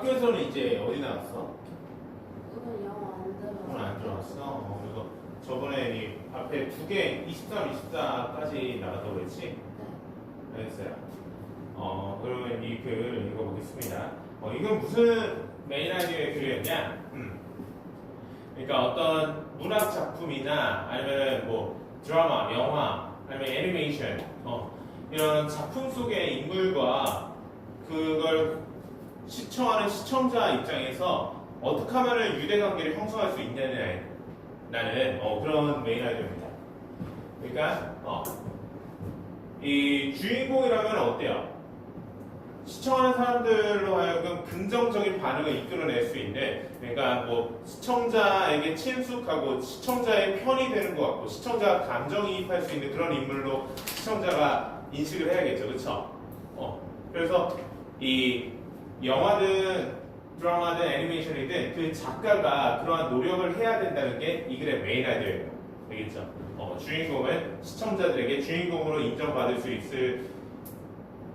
학교에서는 이제 어디 나왔어? 오늘 영어 안 오늘 들어. 안 들어왔어? 그래서 저번에 이 앞에 두 개, 23, 24까지 나갔다고 그랬지? 네. 알겠어요. 그러면 이 글 읽어보겠습니다. 이건 무슨 메인 아이디어의 글이었냐? 그러니까 어떤 문학 작품이나 아니면 뭐 드라마, 영화, 아니면 애니메이션, 이런 작품 속의 인물과 그걸 시청하는 시청자 입장에서 어떻게 하면 유대관계를 형성할 수 있느냐라는 그런 메인 아이디어입니다. 그러니까 이 주인공이라면 어때요? 시청하는 사람들로 하여금 긍정적인 반응을 이끌어낼 수 있는, 그러니까 뭐 시청자에게 친숙하고 시청자의 편이 되는 것 같고 시청자가 감정이입할 수 있는 그런 인물로 시청자가 인식을 해야겠죠, 그렇죠? 그래서 이 영화든 드라마든 애니메이션이든 그 작가가 그러한 노력을 해야 된다는 게 이 글의 메인 아이디어예요. 알겠죠? 주인공은 시청자들에게 주인공으로 인정받을 수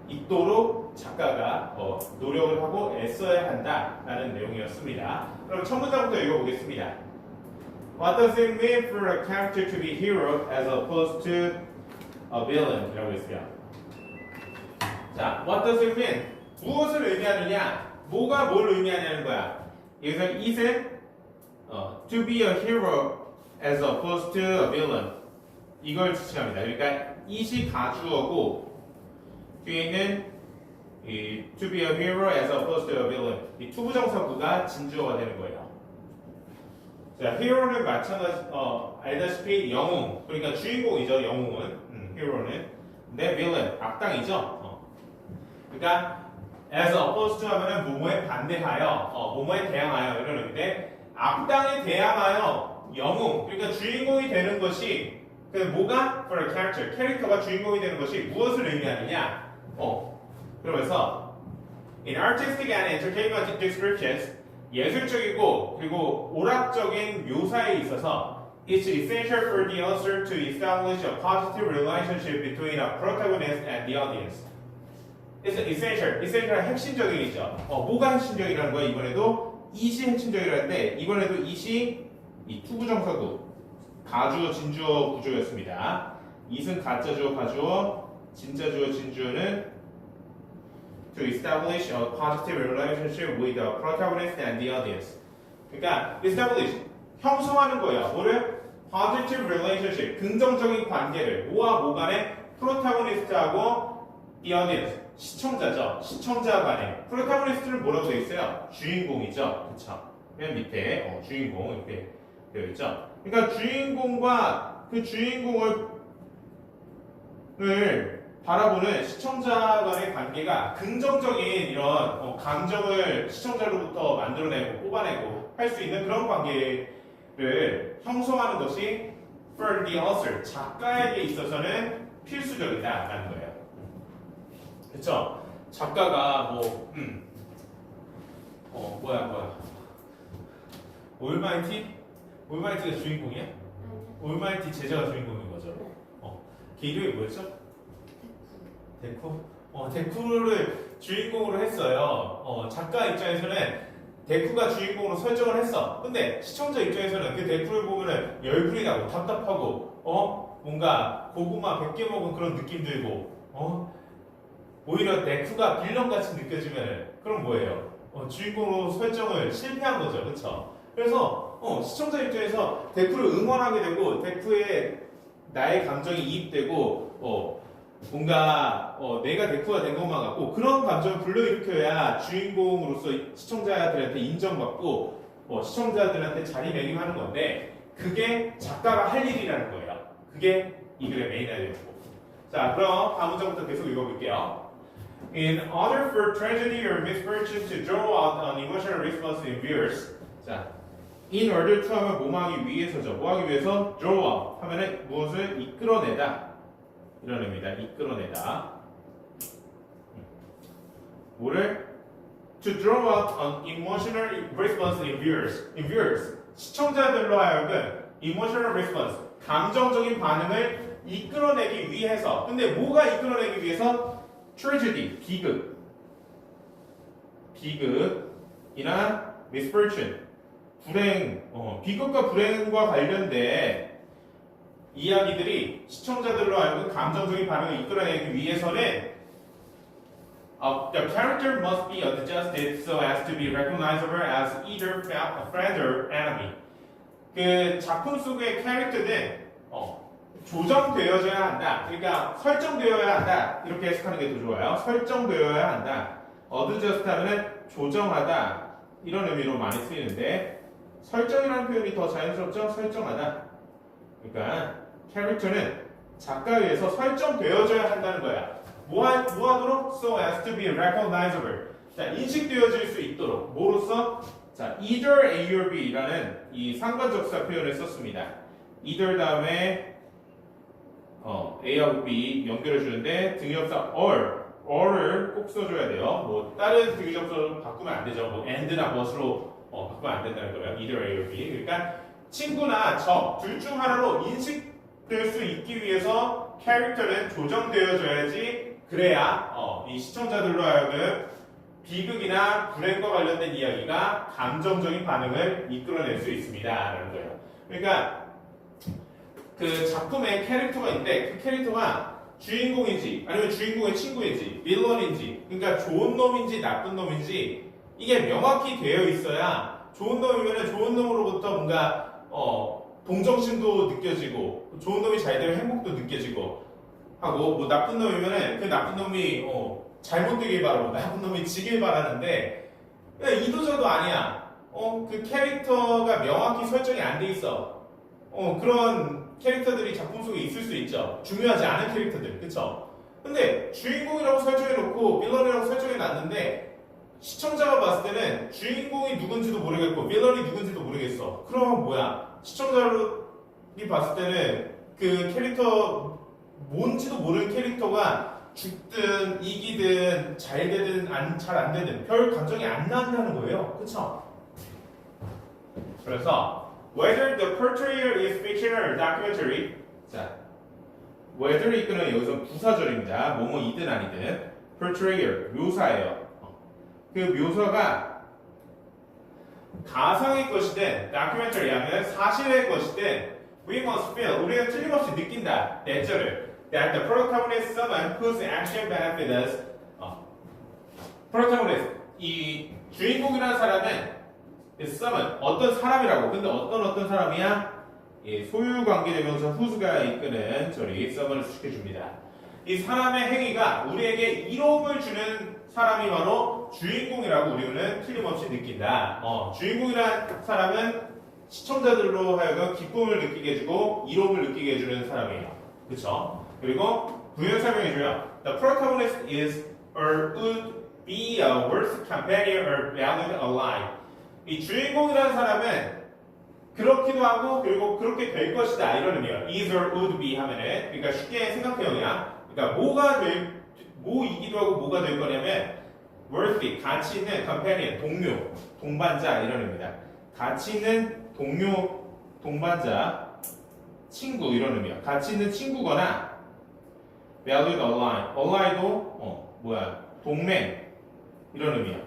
있도록 작가가 노력을 하고 애써야 한다라는 내용이었습니다. 그럼 첫 문장부터 읽어보겠습니다. What does it mean for a character to be hero as opposed to a villain? 이라고 했어요. 자, what does it mean? 무엇을 의미하느냐? 뭐가 뭘 의미하냐는 거야. 여기서 it은 to be a hero as opposed to a villain. 이걸 지칭합니다. 그러니까 it이 가주어고 뒤에 있는 이 to be a hero as opposed to a villain. 이 투부정사구가 진주어가 되는 거예요. 자, hero는 마찬가지 알다시피 영웅, 그러니까 주인공이죠. 영웅은 hero는. 근데 villain 악당이죠. 그러니까 as opposed to 하면은 뭐뭐에 반대하여, 뭐뭐에 대항하여 이런 의미인데 악당에 대항하여 영웅, 그러니까 주인공이 되는 것이 그 뭐가 for a character, 캐릭터가 주인공이 되는 것이 무엇을 의미하느냐? 그러면서 in artistic and entertainment descriptions 예술적이고 그리고 오락적인 묘사에 있어서 it's essential for the author to establish a positive relationship between a protagonist and the audience. It's essential. essential은 핵심적이죠. 뭐가 핵심적이라는 거야? 이번에도 it이 핵심적이라는데 이번에도 it이 이 투부정사구 가주어 진주어 구조였습니다. it은 가짜주어 가주어 진짜주어 진주어는 to establish a positive relationship with the protagonist and the audience. 그러니까 establish 형성하는 거예요. 뭐를? positive relationship 긍정적인 관계를 뭐와 뭐 간에 protagonist하고 the audience 시청자죠. 시청자 간에 protagonist는 뭐라고 되어 있어요? 주인공이죠. 그쵸? 맨 밑에 주인공 이렇게 되어 있죠. 그러니까 주인공과 그 주인공을 바라보는 시청자 간의 관계가 긍정적인 이런 감정을 시청자로부터 만들어내고 뽑아내고 할 수 있는 그런 관계를 형성하는 것이 for the author, 작가에게 있어서는 필수적이다라는 거예요. 그쵸? 작가가 뭐야 올마이티? 올마이티가 주인공이야? 올마이티 제자가 주인공인 거죠. 걔 이름이 뭐였죠? 데쿠? 데쿠를 주인공으로 했어요. 작가 입장에서는 데쿠가 주인공으로 설정을 했어. 근데 시청자 입장에서는 그 데쿠를 보면은 열불이 나고 답답하고, 뭔가 고구마 100개 먹은 그런 느낌 들고, 오히려 데쿠가 빌런같이 느껴지면은, 그럼 뭐예요? 주인공으로 설정을 실패한 거죠. 그쵸? 그래서, 시청자 입장에서 데쿠를 응원하게 되고, 데쿠에 나의 감정이 이입되고, 뭔가 내가 데쿠가 된 것만 같고 그런 감정을 불러일으켜야 주인공으로서 시청자들한테 인정받고 시청자들한테 자리매김하는 건데 그게 작가가 할 일이라는 거예요. 그게 이 글의 메인 아이디어고. 자, 그럼 다음 문장부터 계속 읽어볼게요. In order for tragedy or misfortune to draw out an emotional response in viewers. 자, in order to 하면 뭐 하기 위해서죠. 뭐 하기 위해서? draw out 하면은 무엇을 이끌어내다. 이런 의미다. 이끌어내다. 뭐를? To draw out an emotional response in viewers. In viewers. 시청자들로 하여금 emotional response. 감정적인 반응을 이끌어내기 위해서. 근데 뭐가 이끌어내기 위해서? Tragedy. 비극. 비극. 이나 misfortune, 불행, 비극과 불행과 관련된 이야기들이 시청자들로 하여금 감정적인 반응을 이끌어내기 위해서는 the character must be adjusted so as to be recognizable as either a friend or enemy. 그 작품 속의 캐릭터는 조정되어져야 한다. 그러니까 설정되어야 한다. 이렇게 해석하는 게 더 좋아요. 설정되어야 한다. adjust 하면은 조정하다 이런 의미로 많이 쓰이는데 설정이라는 표현이 더 자연스럽죠? 설정하다. 그러니까 캐릭터는 작가에 의해서 설정되어져야 한다는 거야. 뭐 하도록? So as to be recognizable. 자, 인식되어질 수 있도록. 뭐로써? 자, either A or B라는 이 상관적사 표현을 썼습니다. either 다음에 A하고 B 연결해 주는데 등위접사 or를 꼭 써줘야 돼요. 뭐 다른 등위접사로 바꾸면 안 되죠. 뭐 and나 but으로 바꾸면 안 된다는 거예요. either A or B. 그러니까 친구나 적 둘 중 하나로 인식될 수 있기 위해서 캐릭터는 조정되어져야지 그래야 이 시청자들로 하여금 비극이나 불행과 관련된 이야기가 감정적인 반응을 이끌어낼 수 있습니다라는 거예요. 그러니까 그 작품에 캐릭터가 있는데 그 캐릭터가 주인공인지 아니면 주인공의 친구인지 빌런인지 그러니까 좋은 놈인지 나쁜 놈인지 이게 명확히 되어 있어야 좋은 놈이면 좋은 놈으로부터 뭔가 동정심도 느껴지고 좋은 놈이 잘 되면 행복도 느껴지고 하고 뭐 나쁜 놈이면은 그 나쁜 놈이 잘못되길 바라고 나쁜 놈이 지길 바라는데 이도저도 아니야. 그 캐릭터가 명확히 설정이 안 돼 있어. 그런 캐릭터들이 작품 속에 있을 수 있죠. 중요하지 않은 캐릭터들, 그쵸? 근데 주인공이라고 설정해놓고 빌런이라고 설정해놨는데 시청자가 봤을 때는 주인공이 누군지도 모르겠고 빌런이 누군지도 모르겠어. 그러면 뭐야? 시청자들이 봤을 때는 그 캐릭터 뭔지도 모르는 캐릭터가 죽든 이기든 잘 되든 잘 안 되든 별 감정이 안 나온다는 거예요. 그쵸? 그래서 whether the portrayal is fictional or documentary 자, whether 이끄는 여기서 부사절입니다. 뭐뭐이든 아니든 portrayal, 묘사예요. 그 묘사가 가상의 것이든 documentary 하면 사실의 것이든 we must feel, 우리가 틀림없이 느낀다. 내절을 that the protagonist is someone whose action benefits us. protagonist, 이 주인공이라는 사람은 is someone, 어떤 사람이라고. 근데 어떤 사람이야? 이 소유관계대명사 whose가 이끄는 절이 someone을 수식해줍니다. 이 사람의 행위가 우리에게 이로움을 주는 사람이 바로 주인공이라고 우리는 틀림없이 느낀다. 주인공이라는 사람은 시청자들로 하여금 기쁨을 느끼게 해주고 이로움을 느끼게 해주는 사람이에요. 그쵸? 그리고 부연 설명해줘요. The protagonist is or would be a worst companion or valued alive. 이 주인공이라는 사람은 그렇기도 하고 그리고 그렇게 될 것이다 이런 의미예요. is or would be 하면은 그러니까 쉽게 생각해요 그냥. 그러니까 뭐이기도 하고 뭐가 될 거냐면 worthy 가치 있는 companion 동료 동반자 이런 의미입니다. 가치 있는 동료 동반자 친구 이런 의미야. 가치 있는 친구거나 valued ally, ally도 동맹 이런 의미야.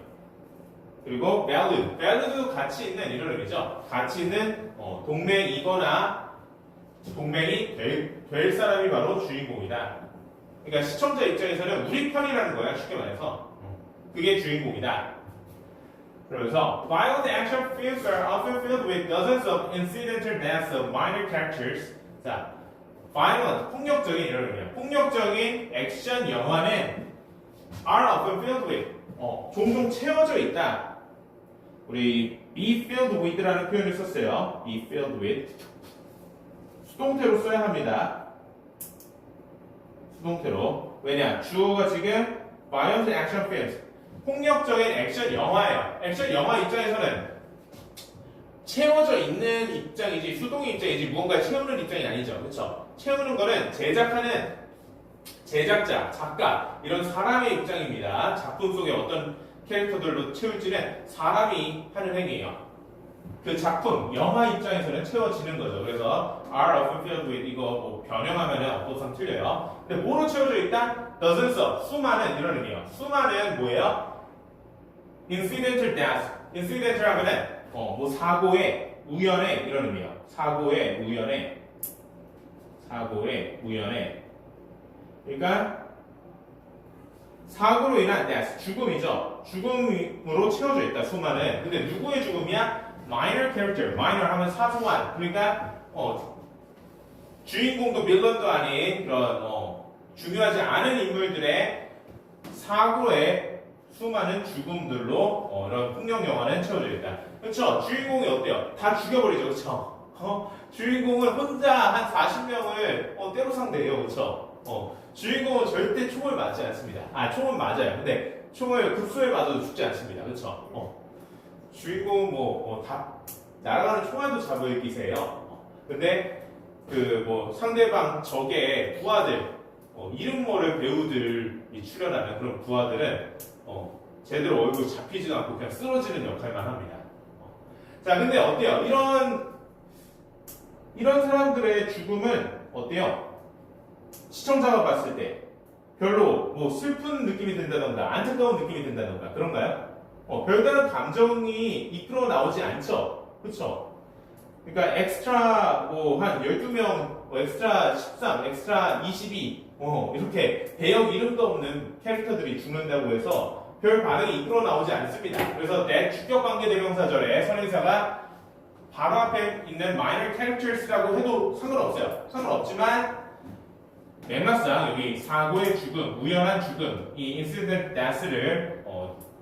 그리고 valued도 가치 있는 이런 의미죠. 가치 있는 동맹이거나 동맹이 될 사람이 바로 주인공이다. 그러니까 시청자 입장에서는 우리 편이라는 거야 쉽게 말해서. 그게 주인공이다. 그래서 violent action films are often filled with dozens of incidental deaths of minor characters. 자, violent, 폭력적인 이런 의미야. 폭력적인 액션 영화는 are often filled with, 종종 채워져 있다. 우리 be filled with라는 표현을 썼어요. be filled with. 수동태로 써야 합니다. 수동태로. 왜냐? 주어가 지금 violent action films. 폭력적인 액션 영화예요. 액션 영화 입장에서는 채워져 있는 입장이지 수동의 입장이지 무언가 채우는 입장이 아니죠. 그렇죠? 채우는 거는 제작하는 제작자, 작가 이런 사람의 입장입니다. 작품 속에 어떤 캐릭터들로 채울지는 사람이 하는 행위예요. 그 작품, 영화 입장에서는 채워지는 거죠. 그래서 are often filled with 이거 뭐 변형하면은 어떤 틀려요. 근데 뭐로 채워져 있다? dozens of 수많은 이런 의미예요. 수많은 뭐예요? incidental death incidental 하면은 뭐 사고의 우연의 이런 의미예요. 사고의 우연의 그러니까 사고로 인한 death, 죽음이죠. 죽음으로 채워져 있다 수많은. 근데 누구의 죽음이야? minor character. minor 하면 사소한. 그러니까 주인공도 빌런도 아닌 그런 중요하지 않은 인물들의 사고의 수많은 죽음들로 이런 폭력 영화는 채워져 있다. 그렇죠? 주인공이 어때요? 다 죽여버리죠, 그렇죠? 주인공은 혼자 한 40명을 때로 상대해요, 그렇죠? 주인공은 절대 총을 맞지 않습니다. 총은 맞아요. 근데 총을 급소에 맞아도 죽지 않습니다, 그렇죠? 주인공은 다 날아가는 총알도 잡을 기세예요. 근데 상대방 적의 부하들 이름 모를 배우들이 출연하는 그런 부하들은 제대로 얼굴 잡히지도 않고 그냥 쓰러지는 역할만 합니다. 자, 근데 어때요? 이런 사람들의 죽음은 어때요? 시청자가 봤을 때 별로 슬픈 느낌이 든다던가 안타까운 느낌이 든다던가 그런가요? 별다른 감정이 이끌어 나오지 않죠. 그렇죠? 그러니까 엑스트라 한 12명, 엑스트라 13, 엑스트라 22 이렇게 배역 이름도 없는 캐릭터들이 죽는다고 해서 별 반응이 이끌어 나오지 않습니다. 그래서 내 주격 관계 대명사절에 선행사가 바로 앞에 있는 minor characters라고 해도 상관없어요. 상관없지만 맥락상 여기 사고의 죽음, 우연한 죽음, 이 incident death를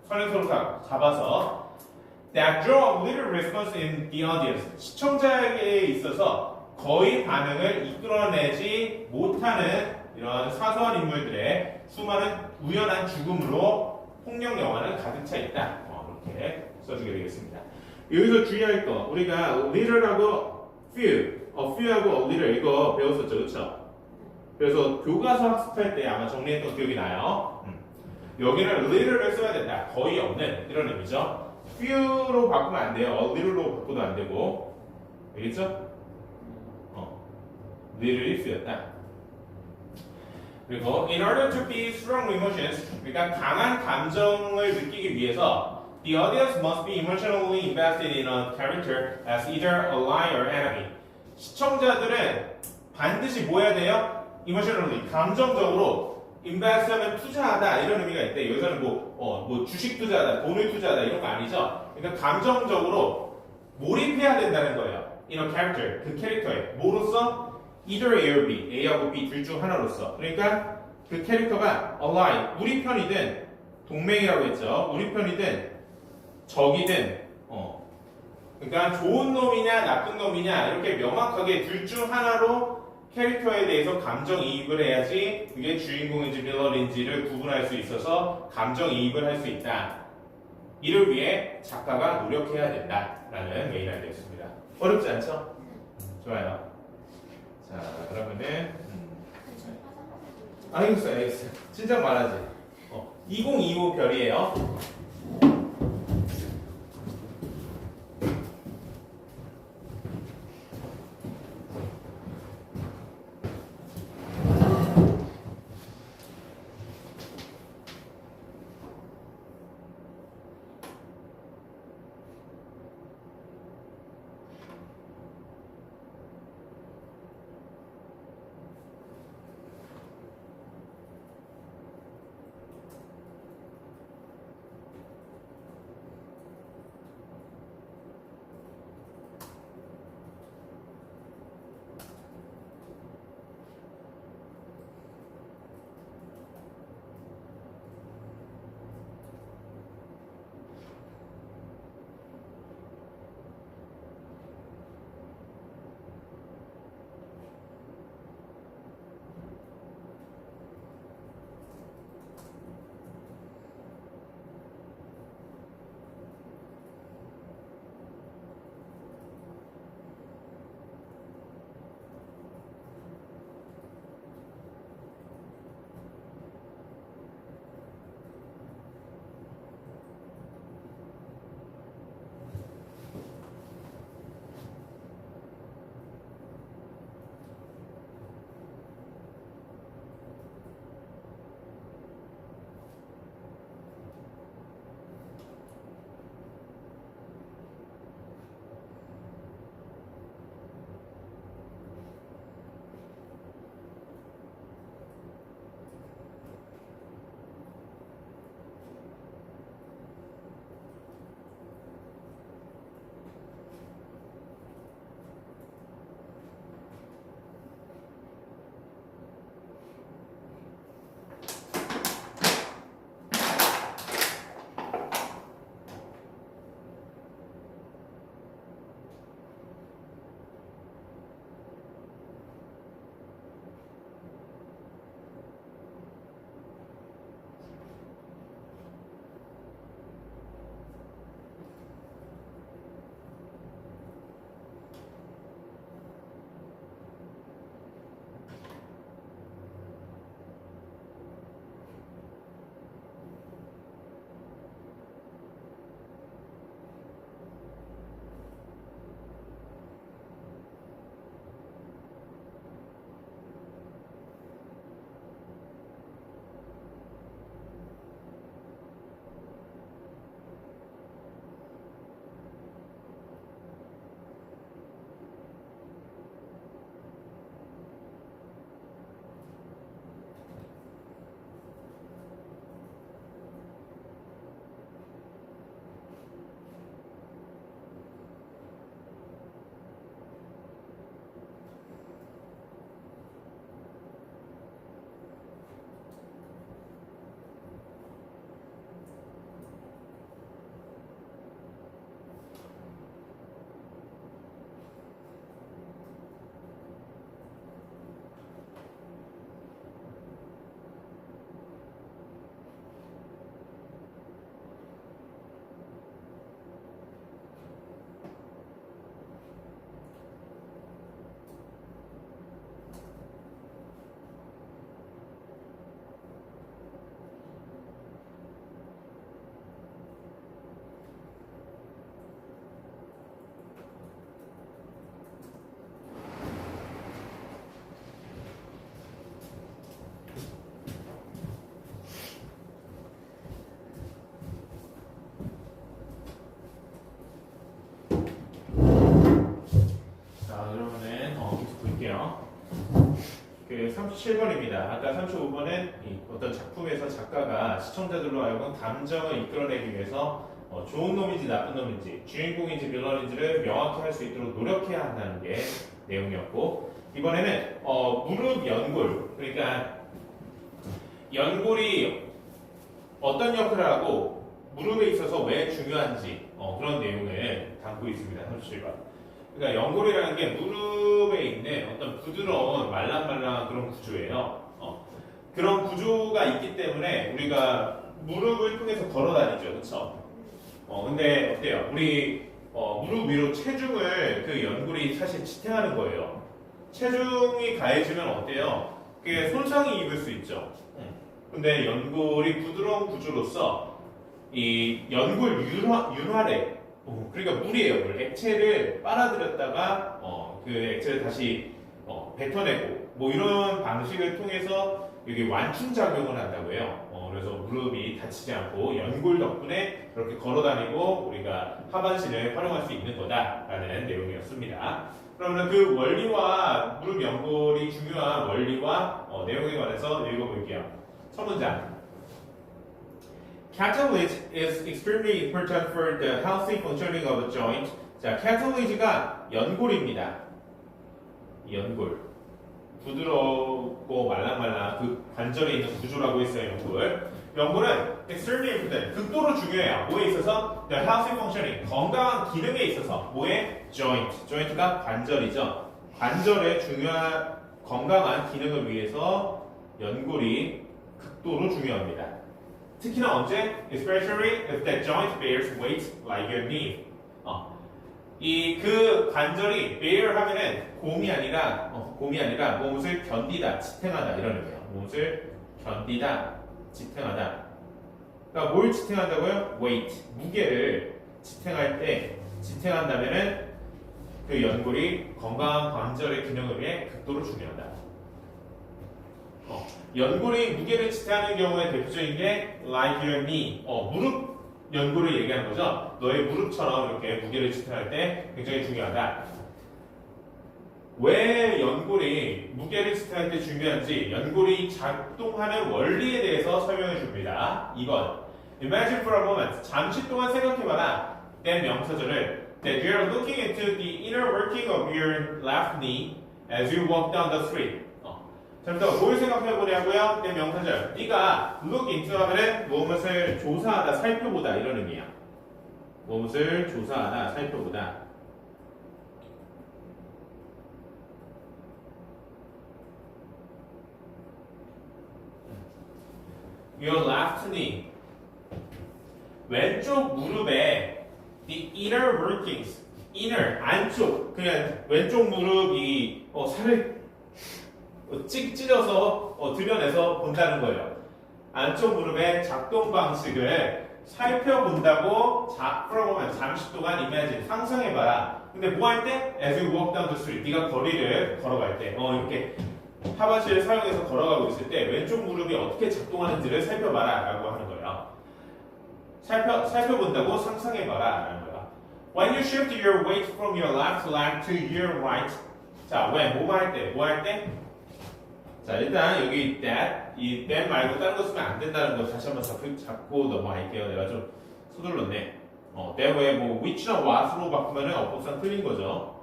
선행사로 잡아서 that draw little response in the audience. 시청자에게 있어서 거의 반응을 이끌어내지 못하는 이런 사소한 인물들의 수많은 우연한 죽음으로 폭력 영화는 가득 차 있다. 이렇게 써주게 되겠습니다. 여기서 주의할 거 우리가 little하고 few하고 a little 이거 배웠었죠, 그렇죠? 그래서 교과서 학습할 때 아마 정리했던 기억이 나요. 여기는 little를 써야 된다. 거의 없는 이런 의미죠. few로 바꾸면 안 돼요. a little로 바꿔도 안 되고, 알겠죠? little이 쓰였다. 그리고 in order to be strong emotions, 그러니까 강한 감정을 느끼기 위해서 the audience must be emotionally invested in a character as either ally or enemy. 시청자들은 반드시 뭐 해야 돼요? emotionally, 감정적으로 invest하면 투자하다 이런 의미가 있대. 여기서는 뭐 주식 투자하다, 돈을 투자하다 이런 거 아니죠? 그러니까 감정적으로 몰입해야 된다는 거예요. in a character, 그 캐릭터에 뭐로써? either A or B, A하고 B 둘 중 하나로서. 그러니까 그 캐릭터가 ally, 우리 편이든 동맹이라고 했죠. 우리 편이든 적이든 그러니까 좋은 놈이냐 나쁜 놈이냐 이렇게 명확하게 둘 중 하나로 캐릭터에 대해서 감정이입을 해야지 그게 주인공인지 빌런인지를 구분할 수 있어서 감정이입을 할 수 있다. 이를 위해 작가가 노력해야 된다라는 메인 아이디어였습니다. 어렵지 않죠? 좋아요. 자, 그러면은 알겠어요. 진짜 말하지. 2025 별이에요. 37번입니다. 아까 35번은 어떤 작품에서 작가가 시청자들로 하여금 감정을 이끌어내기 위해서 좋은 놈인지 나쁜 놈인지 주인공인지 빌런인지를 명확히 할 수 있도록 노력해야 한다는 게 내용이었고 이번에는 무릎 연골 그러니까 연골이 어떤 역할을 하고 무릎에 있어서 왜 중요한지 그런 내용을 담고 있습니다. 37번. 그러니까 연골이라는 게 무릎에 있는 어떤 부드러운 말랑말랑한 그런 구조예요. 그런 구조가 있기 때문에 우리가 무릎을 통해서 걸어 다니죠. 그렇죠? 근데 어때요? 우리 무릎 위로 체중을 그 연골이 사실 지탱하는 거예요. 체중이 가해지면 어때요? 그게 손상이 입을 수 있죠. 근데 연골이 부드러운 구조로서 이 연골 윤활액 그러니까 물이에요. 물. 액체를 빨아들였다가 그 액체를 다시 뱉어내고 뭐 이런 방식을 통해서 이게 완충 작용을 한다고 해요. 그래서 무릎이 다치지 않고 연골 덕분에 그렇게 걸어다니고 우리가 하반신을 활용할 수 있는 거다라는 내용이었습니다. 그러면 그 원리와 무릎 연골이 중요한 원리와 내용에 관해서 읽어볼게요. 첫 문장. Cartilage is extremely important for the healthy functioning of a joint. 자, cartilage가 연골입니다. 연골. 부드럽고 말랑말랑 그 관절에 있는 구조라고 했어요, 연골. 연골은 extremely important, 극도로 중요해요. 뭐에 있어서? The healthy functioning, 건강한 기능에 있어서. 뭐에? joint. joint가 관절이죠. 관절의 중요한 건강한 기능을 위해서 연골이 극도로 중요합니다. 특히나 언제? Especially if that joint bears weight like your knee. 이 그 관절이 bear 하면은 곰이 아니라 무엇을 견디다, 지탱하다 이런 의미예요. 무엇을 견디다, 지탱하다. 그러니까 뭘 지탱한다고요? weight, 무게를 지탱할 때 지탱한다면은 그 연골이 건강한 관절의 기능을 위해 극도로 중요하다. 연골이 무게를 지탱하는 경우에 대표적인 게 like your knee, 무릎 연골을 얘기하는 거죠. 너의 무릎처럼 이렇게 무게를 지탱할 때 굉장히 중요하다. 왜 연골이 무게를 지탱할 때 중요한지 연골이 작동하는 원리에 대해서 설명해 줍니다. 2번. Imagine for a moment. 잠시 동안 생각해봐라. 된 명사절을 that you are looking into the inner working of your left knee as you walk down the street. 잠깐 뭘 생각해 보냐고요? 내 명사절. 네가 look into 하면은 무엇을 조사하다, 살펴보다 이런 의미야. 무엇을 조사하다, 살펴보다. Your left knee. 왼쪽 무릎에 the inner workings. inner 안쪽. 그냥 왼쪽 무릎이 살을 찢어서 들여내서 본다는 거예요. 안쪽 무릎의 작동 방식을 살펴본다고 풀어보면 잠시 동안 imagine 상상해봐라. 근데 뭐 할 때? As you walk down the street. 네가 거리를 걸어갈 때 이렇게 하반신을 사용해서 걸어가고 있을 때 왼쪽 무릎이 어떻게 작동하는지를 살펴봐라 라고 하는 거예요. 살펴본다고 상상해봐라 라는 거예요. When you shift your weight from your left leg to your right. 자, 뭐 할 때? 뭐 할 때? 자, 일단 여기 that, 이 that 말고 다른 거 쓰면 안 된다는 거 다시 한번 잡고 넘어갈게요. 내가 좀 서둘렀네. that 외에 뭐 which나 what으로 바꾸면은 어법상 틀린 거죠.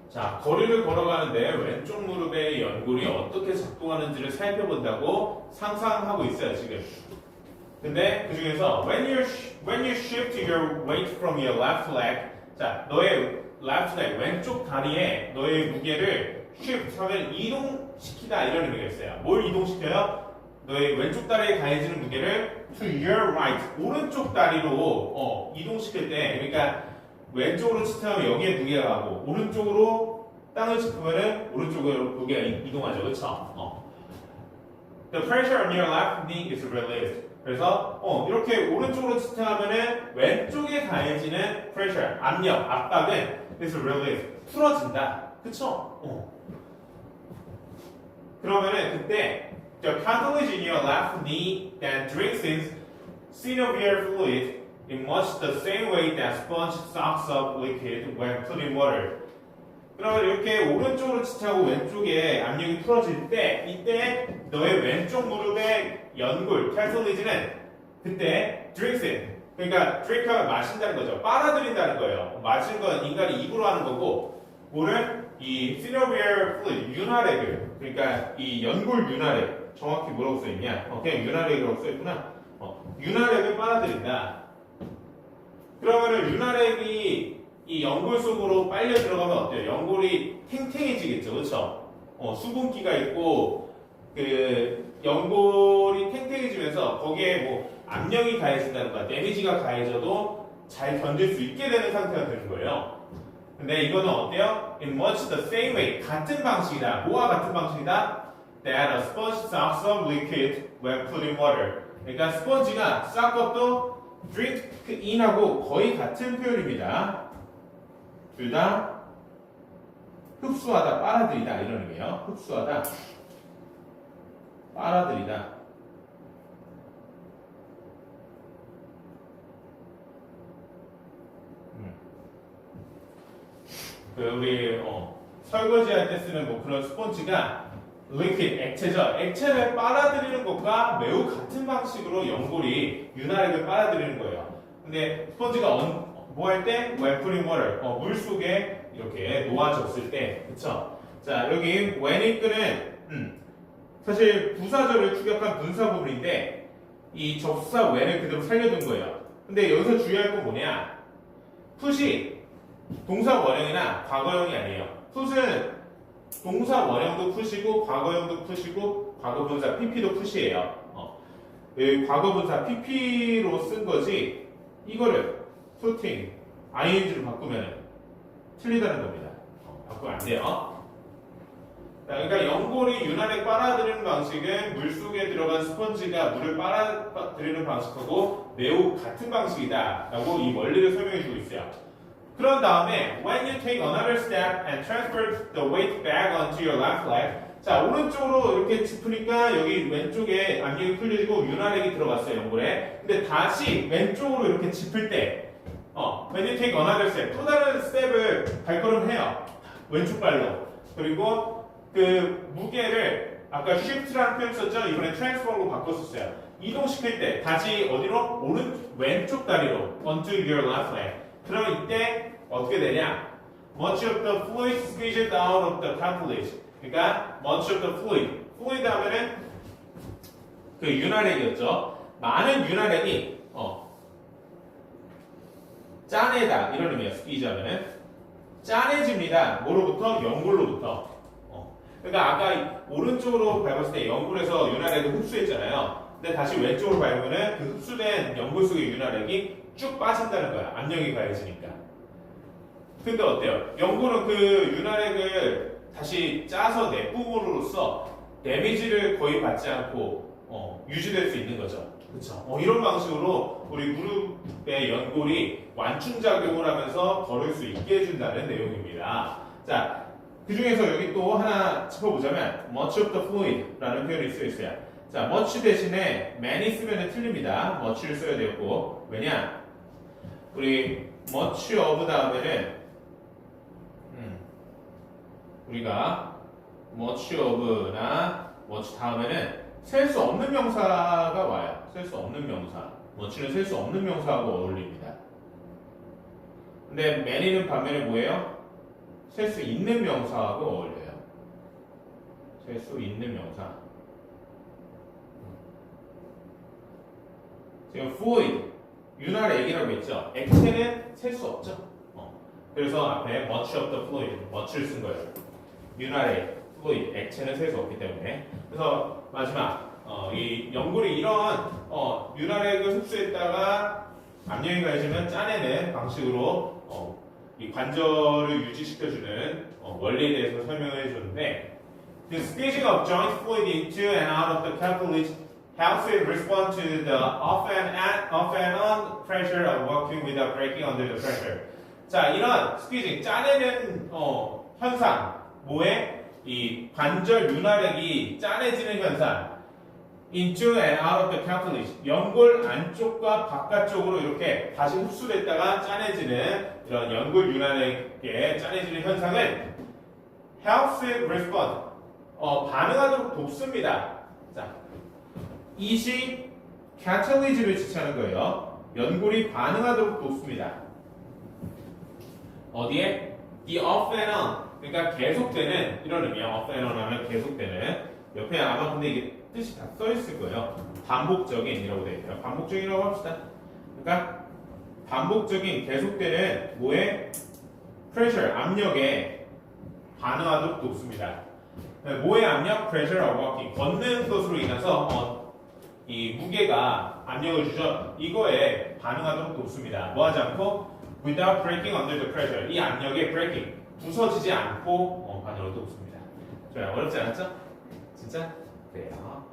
자, 거리를 걸어가는데 왼쪽 무릎의 연골이 어떻게 작동하는지를 살펴본다고 상상하고 있어요, 지금. 근데 그 중에서 when you shift your weight from your left leg, 자, 너의 left leg, 왼쪽 다리에 너의 무게를 shift 하면 이동시키다 이런 의미가 있어요. 뭘 이동시켜요? 너의 왼쪽 다리에 가해지는 무게를 to your right, 오른쪽 다리로 이동시킬 때, 그러니까 왼쪽으로 지탱하면 여기에 무게가 가고 오른쪽으로 땅을 짚으면은 오른쪽으로 무게가 이동하죠, 그렇죠? The pressure on your left knee is released. 그래서 이렇게 오른쪽으로 지탱하면은 왼쪽에 가해지는 pressure, 압력, 압박은 is released, 풀어진다, 그쵸? 그러면은 그때 the cartilage in your left knee then drinks in synovial fluid in much the same way that sponge sucks up liquid when put in water. 그러면 이렇게 오른쪽으로 지차고 왼쪽에 압력이 풀어질 때 이때 너의 왼쪽 무릎의 연골 cartilage는 그때 drinks it. 그러니까 drink하면 마신다는 거죠. 빨아들인다는 거예요. 마시는 건 인간이 입으로 하는 거고 뭐를 이 synovial fluid 윤활액을 그러니까 이 연골 윤활액 정확히 뭐라고 써있냐? 그냥 윤활액이라고 써있구나. 윤활액을 빨아들인다. 그러면은 윤활액이 이 연골 속으로 빨려 들어가면 어때요? 연골이 탱탱해지겠죠, 그렇죠? 수분기가 있고 그 연골이 탱탱해지면서 거기에 뭐 압력이 가해진다는 거야, 데미지가 가해져도 잘 견딜 수 있게 되는 상태가 되는 거예요. 근데 이거는 어때요? In much the same way, 같은 방식이다. 뭐와 같은 방식이다? That a sponge sucks up liquid when put in water. 그러니까 스펀지가 싹 것도 drink in하고 거의 같은 표현입니다. 둘 다 흡수하다, 빨아들이다 이런 의미예요. 흡수하다, 빨아들이다. 우리 설거지 할 때 쓰는 뭐 그런 스펀지가 liquid, 액체죠. 액체를 빨아들이는 것과 매우 같은 방식으로 연골이 윤활액을 빨아들이는 거예요. 근데 스펀지가 뭐 할 때? when put in water. 물 속에 이렇게 놓아졌을 때. 그쵸? 자, 여기 when it는 사실 부사절을 축약한 분사 부분인데 이 접수사 when을 그대로 살려둔 거예요. 근데 여기서 주의할 건 뭐냐? 푸시 동사 원형이나 과거형이 아니에요. 풋은 동사 원형도 푸시고 과거형도 푸시고 과거분사 pp도 푸시예요. 과거분사 pp로 쓴 거지 이거를 putting ing로 바꾸면 틀리다는 겁니다. 바꾸면 안 돼요. 자, 그러니까 연골이 윤활액 빨아들이는 방식은 물속에 들어간 스펀지가 물을 빨아들이는 방식하고 매우 같은 방식이다 라고 이 원리를 설명해 주고 있어요. 그런 다음에 when you take another step and transfer the weight back onto your left leg. 자, 오른쪽으로 이렇게 짚으니까 여기 왼쪽에 압력이 풀려지고 윤활액이 들어갔어요, 연골에. 근데 다시 왼쪽으로 이렇게 짚을 때 when you take another step 또 다른 스텝을 발걸음해요. 왼쪽 발로. 그리고 그 무게를 아까 shift라는 표현 썼죠? 이번에 transfer로 바꿨었어요. 이동시킬 때 다시 어디로? 왼쪽 다리로 onto your left leg. 그러면 이때 어떻게 되냐? Much of the fluid squeezed out of the cartilage. 그러니까 much of the fluid. fluid 하면은 그 윤활액이었죠. 많은 윤활액이 짜내다 이런 의미예요. squeeze 하면은 짜내집니다. 뭐로부터? 연골로부터. 그러니까 아까 오른쪽으로 밟았을 때 연골에서 윤활액을 흡수했잖아요. 근데 다시 왼쪽으로 밟으면은 그 흡수된 연골 속의 윤활액이 쭉 빠진다는 거야. 압력이 가해지니까. 근데 어때요? 연골은 그 윤활액을 다시 짜서 내뿜음으로써 데미지를 거의 받지 않고 유지될 수 있는 거죠. 그렇죠? 이런 방식으로 우리 무릎의 연골이 완충작용을 하면서 걸을 수 있게 해준다는 내용입니다. 자, 그 중에서 여기 또 하나 짚어보자면 much of the fluid라는 표현이 쓰여 있어요. 자, much 대신에 many 쓰면 틀립니다. much를 써야 되고 왜냐? 우리 much of 다음에는 우리가 much of나 much 다음에는 셀 수 없는 명사가 와요. 셀 수 없는 명사. much는 셀 수 없는 명사하고 어울립니다. 근데 many는 반면에 뭐예요? 셀 수 있는 명사하고 어울려요. 셀 수 있는 명사. 지금 fluid, 윤활액이라고 했죠. 액체는 셀 수 없죠. 그래서 앞에 much of the fluid, much를 쓴 거예요. 윤활액, fluid, 액체는 셀 수 없기 때문에. 그래서 마지막 이 연골이 이런 윤활액을 흡수했다가 압력이 가해지면 짜내는 방식으로 이 관절을 유지시켜주는 원리에 대해서 설명을 해줬는데 The squeezing of joint fluid into and out of the cartilage helps it respond to the off and on pressure of walking without breaking under the pressure. 자, 이런 스퀴징, 짜내는 현상, 뭐에? 이 관절 윤활액이 짜내지는 현상 into and out of the cartilage 연골 안쪽과 바깥쪽으로 이렇게 다시 흡수됐다가 짜내지는 이런 연골 윤활액에 짜내지는 현상은 helps it respond. 반응하도록 돕습니다. 자, it이 catalyse를 지칭하는 거예요. 연골이 반응하도록 돕습니다. 어디에? the off and on. 그러니까 계속되는 이런 의미야. off and on 하면 계속되는. 옆에 아마 근데 이게 뜻이 다 써 있을 거예요. 반복적인이라고 되어 있어요. 반복적이라고 합시다. 그러니까 반복적인 계속되는 뭐에 pressure 압력에 반응하도록 돕습니다. 뭐의 압력? pressure of walking. 걷는 것으로 인해서 이 무게가 압력을 주죠. 이거에 반응하도록 돕습니다. 뭐 하지 않고 without breaking under the pressure. 이 압력에 breaking 부서지지 않고 반응을 돕습니다. 좋아요. 어렵지 않았죠? 진짜? 그래요.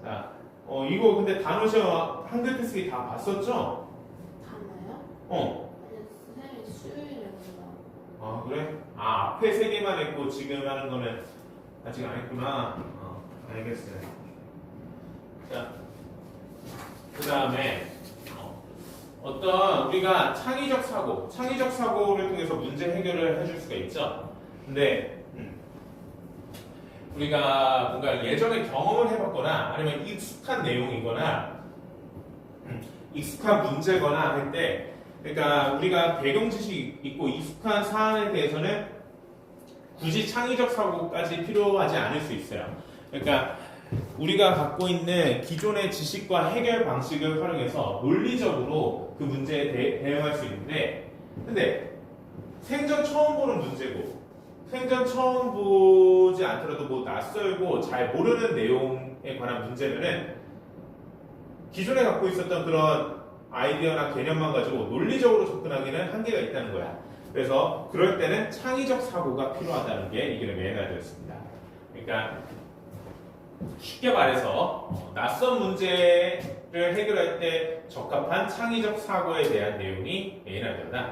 자, 이거 근데 단어 시험 한글 테스트 다 봤었죠? 다나요? 아니 선생님이 수요일에 본다고. 아 그래? 앞에 세 개만 했고 지금 하는 거는 아직 안 했구나. 알겠어요. 자, 그 다음에 어떤 우리가 창의적 사고를 통해서 문제 해결을 해줄 수가 있죠. 근데 우리가 뭔가 예전에 경험을 해봤거나 아니면 익숙한 내용이거나 익숙한 문제거나 할 때, 그러니까 우리가 배경 지식이 있고 익숙한 사안에 대해서는 굳이 창의적 사고까지 필요하지 않을 수 있어요. 그러니까 우리가 갖고 있는 기존의 지식과 해결 방식을 활용해서 논리적으로 그 문제에 대응할 수 있는데, 근데 생전 처음 보는 문제고 생전 처음 보지 않더라도 뭐 낯설고 잘 모르는 내용에 관한 문제면은 기존에 갖고 있었던 그런 아이디어나 개념만 가지고 논리적으로 접근하기는 한계가 있다는 거야. 그래서 그럴 때는 창의적 사고가 필요하다는 게 이게 메인화되었습니다. 그러니까 쉽게 말해서 낯선 문제를 해결할 때 적합한 창의적 사고에 대한 내용이 메인화되다.